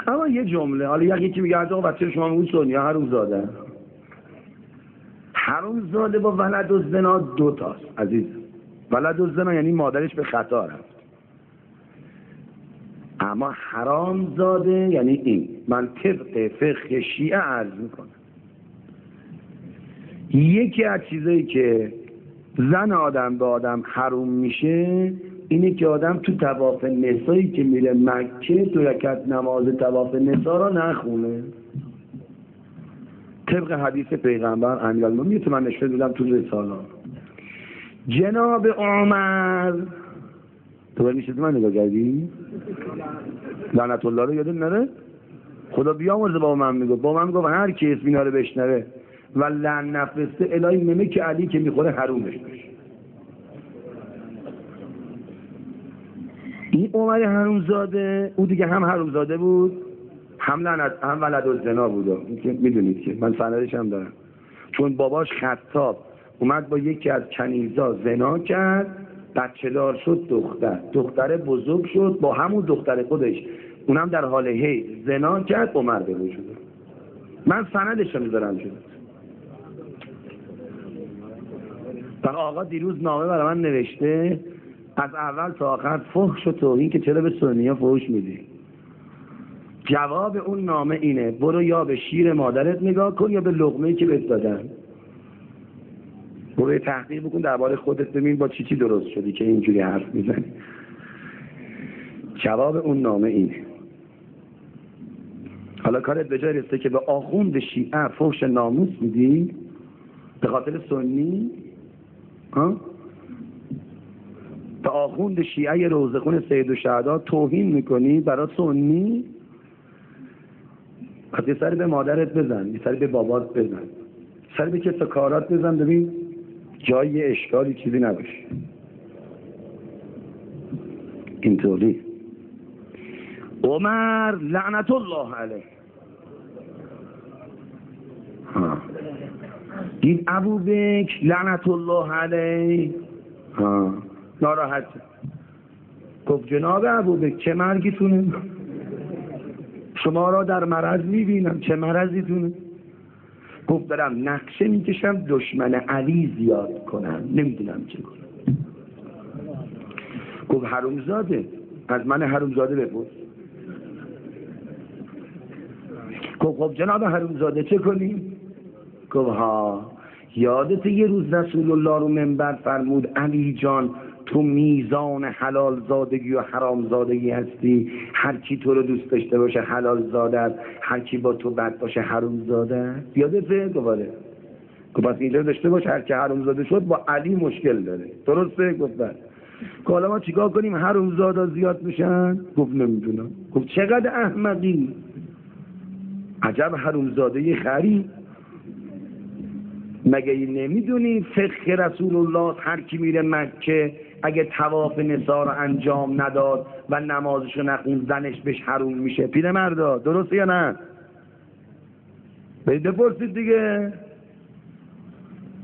اما یه جمله، حالا یکی میگه آقا بچه شما میگو سنی ها حرومزاده. حرومزاده با ولد الزنا دو تاست عزیز. ولد الزنا یعنی مادرش به خطا رفت. اما حرامزاده یعنی این. من طبق فقه شیعه عرض میکنم یکی از چیزایی که زن آدم به آدم حروم میشه اینه که آدم تو طواف نسایی که میره مکه 2 رکعت نماز طواف نسا را نخونه. طبق حدیث پیغمبر امیرالمومنین که من نشون دادم تو رساله. جناب عمر تو میشه من نگاه کردی؟ لعنت الله رو یادت نره؟ خدا بیامرزه با من میگه هر کی اسم اینا رو بشنوه و لعن نفرسته الهی نمه که علی که میخوره حرومش بشه. این عمر حرومزاده او دیگه هم حرومزاده بود هم لعنت هم ولد الزنا بود. میدونید که من سندش هم دارم چون باباش خطاب اومد با یکی از کنیزا زنا کرد، بچه دار شد، دختر بزرگ شد، با همون دختر خودش اونم در حال حیض زنا کرد، عمر به وجود. من سندش رو میذارم شد. و آقا دیروز نامه برای من نوشته از اول تا آخر فحش و توهین که چرا به سنی‌ها فحش میدی. جواب اون نامه اینه برو یا به شیر مادرت نگاه کن یا به لقمه‌ای که بهت دادن. برو تحقیق بکن درباره خودت ببین با چی درست شدی که اینجوری حرف میزنی. جواب اون نامه اینه. حالا کارت به جای رسیده که به آخوند شیعه فحش ناموس میدی به خاطر سنی؟ به آخوند شیعه روزخون سید الشهدا توهین میکنی برای سنی؟ خب یه سری به مادرت بزن، یه سری به بابات بزن، سری به کسا کارات بزن ببین جای اشکالی چیزی نباشه. اینطوری عمر لعنت الله علیه دید ابوبکر لعنت الله علیه ناراحت گفت جناب ابوبکر چه مرگیتونه؟ شما را در مرض میبینم، چه مرضیتونه؟ گفت دارم نقشه میکشم دشمن علی زیاد کنم، نمیدونم چه کنم. گفت حرومزاده از من حرومزاده بپرس. گفت خب جناب حرومزاده چه کنیم؟ گفت ها یادت یه روز رسول الله رو منبر فرمود علی جان تو میزان حلال زادگی و حرام زادگی هستی، هر کی تو رو دوست داشته باشه حلال زاده است، هر کی با تو بد باشه حرام زاده است. یادته؟ دوباره گفت پس اینجا داشته باش هر کی حرام زاده شد با علی مشکل داره. درسته؟ گفت بله. حالا ما چیکار کنیم حرام زاده زیاد میشن؟ گفت نمیدونم. گفت چقدر احمقی، عجب حرام زاده خری. مگه نمیدونی فقه رسول الله هر کی میره مکه اگه طواف نسا رو انجام نداد و نمازشو نخون زنش بهش حروم میشه؟ پیرمردا درسته یا نه؟ برید بپرسید دیگه.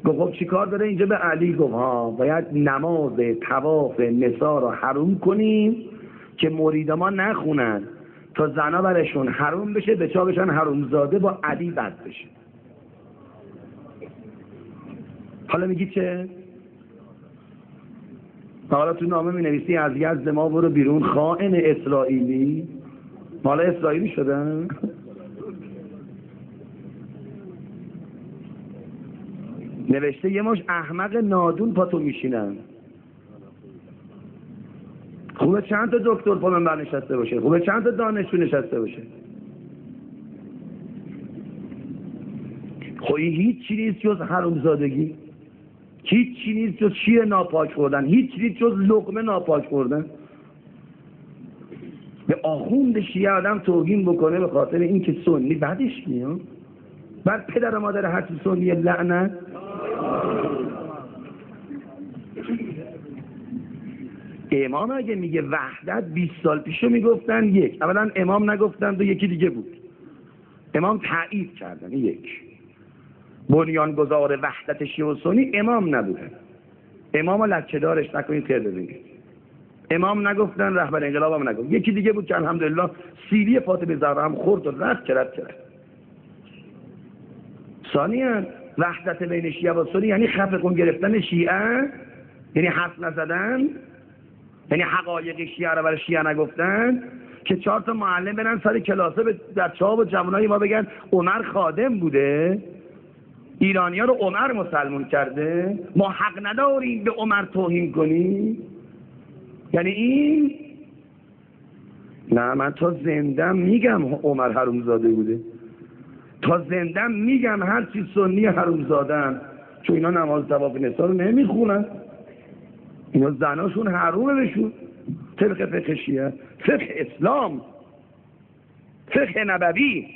گفت خب چی کار داره اینجا به علی؟ گفت ها باید نماز طواف نسا رو حروم کنیم که مرید ما نخونن تا زنا برشون حروم بشه، به چا بشن حرومزاده، با علی بد بشه. حالا میگی چه؟ حالا تو نامه می نویسی از یزد ما برو بیرون خائن اسرائیلی. حالا اسرائیلی شدن؟ نوشته یه مش احمق نادون پا تو میشینن. خوبه چند تا دکتر پا من برنشسته باشه، خوبه چند تا دانشجو نشسته باشه. خویی هیچ چی نیست جز حرومزادگی، هیچ چی نیست جز شیر ناپاک خوردن، هیچ چی نیست جز لقمه ناپاک خوردن. به آخوند شیعه آدم توهین بکنه به خاطر این که سنی بعدش میاد. بعد پدر و مادر هر چی سنی لعنت. امام اگه میگه وحدت 20 سال پیشو میگفتن یک، اولا امام نگفتن دو، یکی دیگه بود. امام تایید کردن یک. بنیانگذار وحدت شیعه و سنی امام نبودن. امام لکه دارش نکنید خیر ببینید. امام نگفتن، رهبر انقلاب هم نگفت. یکی دیگه بود که الحمدلله سیلی فاطمه زهرا هم خورد و رد کرد. ثانیاً وحدت بین شیعه و سنی یعنی خفقون گرفتن شیعه، یعنی حرف نزدن، یعنی حقایق شیعه رو برای شیعه نگفتن که 4 تا معلم برن سر کلاسه به بچه‌ها و جوانای ما بگن عمر خادم بوده، ایرانی‌ها رو عمر مسلمون کرده، ما حق نداریم به عمر توهین کنیم. یعنی این نه، من تا زندم میگم عمر حرومزاده بوده، تا زندم میگم هر چی سنی حرومزادن، چون اینا نماز طواف نسا رو نمیخونن، اینا زناشون حرومه بهشون طبق فقه شیعه، فقه اسلام، فقه نبوی.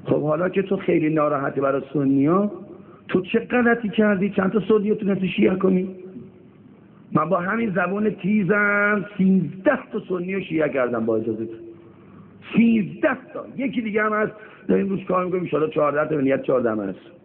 خب حالا که تو خیلی ناراحتی برای سنی‌ها، تو چه غلطی کردی؟ چند تا سنی رو تونستی شیعه کنی؟ من با همین زبان تیزم 13 تا سنی رو شیعه کردم با اجازت. 13 تا. یکی دیگه هم هست داریم روش کار میکنیم، ان شاءالله 14 تا، نیت 14 هست.